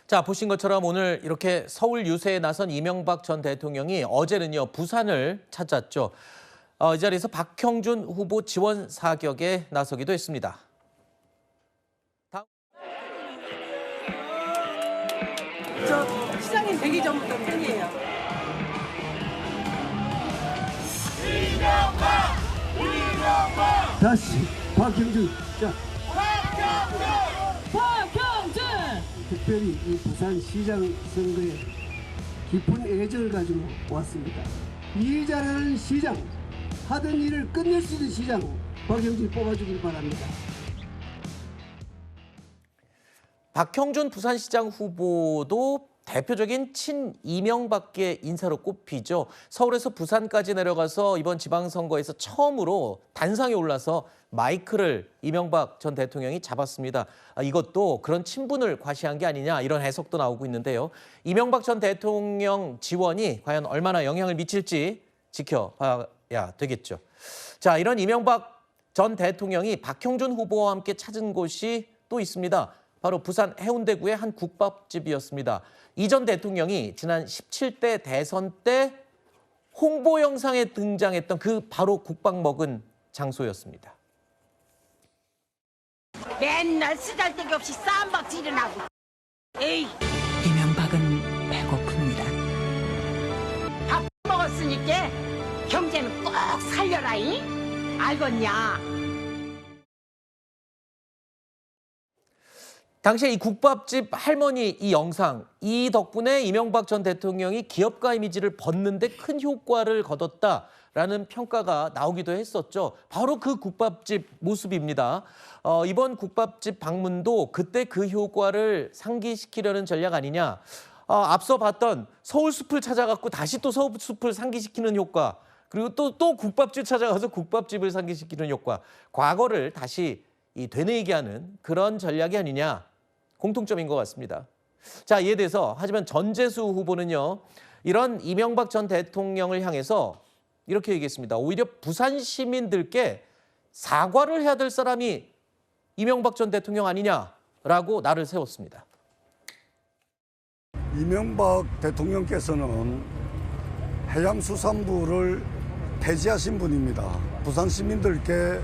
자, 보신 것처럼 오늘 이렇게 서울 유세에 나선 이명박 전 대통령이 어제는요, 부산을 찾았죠. 이 자리에서 박형준 후보 지원 사격에 나서기도 했습니다. 저 시장님 되기 전부터 팬이에요. 다시 박형준. 자, 박형준! 특별히 이 부산시장 선거에 깊은 애정을 가지고 왔습니다. 일 잘하는 시장, 하던 일을 끝낼 수 있는 시장, 박형준 뽑아주길 바랍니다. 박형준 부산시장 후보도 대표적인 친이명박계 인사로 꼽히죠. 서울에서 부산까지 내려가서 이번 지방선거에서 처음으로 단상에 올라서 마이크를 이명박 전 대통령이 잡았습니다. 이것도 그런 친분을 과시한 게 아니냐 이런 해석도 나오고 있는데요. 이명박 전 대통령 지원이 과연 얼마나 영향을 미칠지 지켜봐야 되겠죠. 자, 이런 이명박 전 대통령이 박형준 후보와 함께 찾은 곳이 또 있습니다. 바로 부산 해운대구의 한 국밥집이었습니다. 이 전 대통령이 지난 17대 대선 때 홍보 영상에 등장했던 그 바로 국밥 먹은 장소였습니다. 맨날 쓰잘데기 없이 쌈박질을 하고. 에이, 이명박은 배고픕니다. 밥 먹었으니까 경제는 꼭 살려라잉. 알겠냐? 당시에 이 국밥집 할머니 이 영상, 이 덕분에 이명박 전 대통령이 기업가 이미지를 벗는데 큰 효과를 거뒀다라는 평가가 나오기도 했었죠. 바로 그 국밥집 모습입니다. 이번 국밥집 방문도 그때 그 효과를 상기시키려는 전략 아니냐. 앞서 봤던 서울숲을 찾아갖고 다시 또 서울숲을 상기시키는 효과, 그리고 또 국밥집 찾아가서 국밥집을 상기시키는 효과, 과거를 다시 되뇌이게 그런 전략이 아니냐. 공통점인 것 같습니다. 자, 이에 대해서 하지만 전재수 후보는요, 이런 이명박 전 대통령을 향해서 이렇게 얘기했습니다. 오히려 부산 시민들께 사과를 해야 될 사람이 이명박 전 대통령 아니냐라고 나를 세웠습니다. 이명박 대통령께서는 해양수산부를 폐지하신 분입니다. 부산 시민들께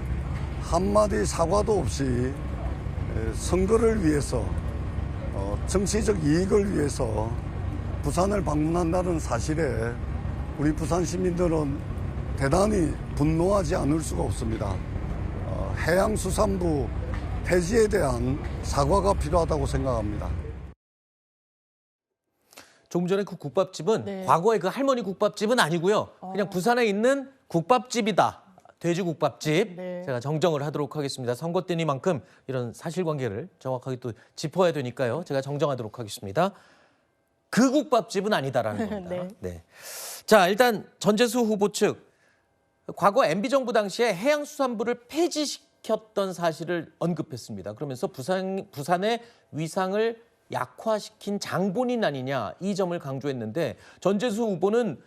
한마디 사과도 없이 선거를 위해서 정치적 이익을 위해서 부산을 방문한다는 사실에 우리 부산 시민들은 대단히 분노하지 않을 수가 없습니다. 해양수산부 폐지에 대한 사과가 필요하다고 생각합니다. 조금 전에 그 국밥집은 네. 과거의 그 할머니 국밥집은 아니고요. 그냥 부산에 있는 국밥집이다. 돼지국밥집. 네. 제가 정정을 하도록 하겠습니다. 선거 때니만큼 이런 사실관계를 정확하게 또 짚어야 되니까요. 제가 정정하도록 하겠습니다. 그 국밥집은 아니다라는 겁니다. 네. 네. 자, 일단 전재수 후보 측 과거 MB정부 당시에 해양수산부를 폐지시켰던 사실을 언급했습니다. 그러면서 부산의 위상을 약화시킨 장본인 아니냐 이 점을 강조했는데 전재수 후보는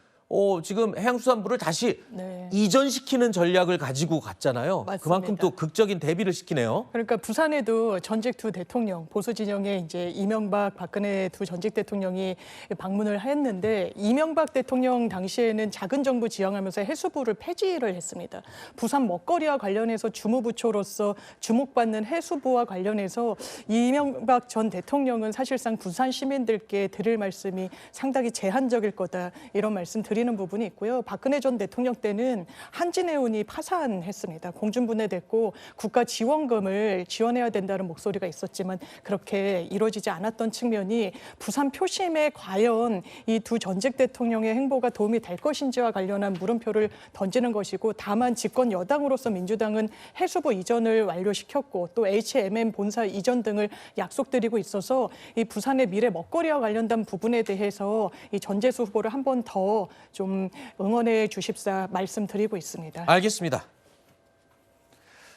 지금 해양수산부를 다시 네. 이전시키는 전략을 가지고 갔잖아요. 맞습니다. 그만큼 또 극적인 대비를 시키네요. 그러니까 부산에도 전직 두 대통령, 보수 진영에 이제 이명박, 박근혜 두 전직 대통령이 방문을 했는데 이명박 대통령 당시에는 작은 정부 지향하면서 해수부를 폐지를 했습니다. 부산 먹거리와 관련해서 주무부처로서 주목받는 해수부와 관련해서 이명박 전 대통령은 사실상 부산 시민들께 드릴 말씀이 상당히 제한적일 거다 이런 말씀 드리는 부분이 있고요. 박근혜 전 대통령 때는 한진해운이 파산했습니다. 공중분해됐고 국가 지원금을 지원해야 된다는 목소리가 있었지만 그렇게 이루어지지 않았던 측면이 부산 표심에 과연 이 두 전직 대통령의 행보가 도움이 될 것인지와 관련한 물음표를 던지는 것이고, 다만 집권 여당으로서 민주당은 해수부 이전을 완료시켰고 또 HMM 본사 이전 등을 약속드리고 있어서 이 부산의 미래 먹거리와 관련된 부분에 대해서 이 전재수 후보를 한 번 더 좀 응원해 주십사 말씀드리고 있습니다. 알겠습니다.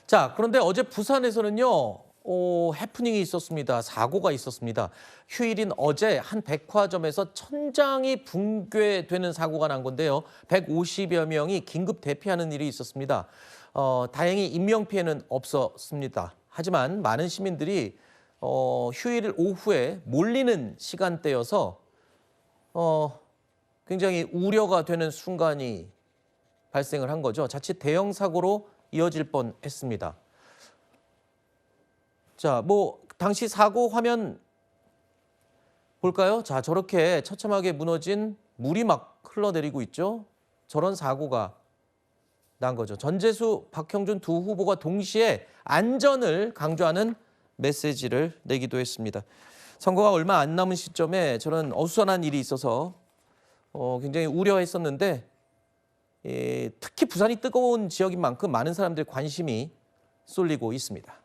자, 그런데 어제 부산에서는요. 해프닝이 있었습니다. 사고가 있었습니다. 휴일인 어제 한 백화점에서 천장이 붕괴되는 사고가 난 건데요. 150여 명이 긴급 대피하는 일이 있었습니다. 다행히 인명피해는 없었습니다. 하지만 많은 시민들이 휴일 오후에 몰리는 시간대여서 굉장히 우려가 되는 순간이 발생을 한 거죠. 자칫 대형 사고로 이어질 뻔했습니다. 자, 당시 사고 화면 볼까요? 자, 저렇게 처참하게 무너진 물이 막 흘러내리고 있죠. 저런 사고가 난 거죠. 전재수, 박형준 두 후보가 동시에 안전을 강조하는 메시지를 내기도 했습니다. 선거가 얼마 안 남은 시점에 저런 어수선한 일이 있어서 굉장히 우려했었는데 특히 부산이 뜨거운 지역인 만큼 많은 사람들의 관심이 쏠리고 있습니다.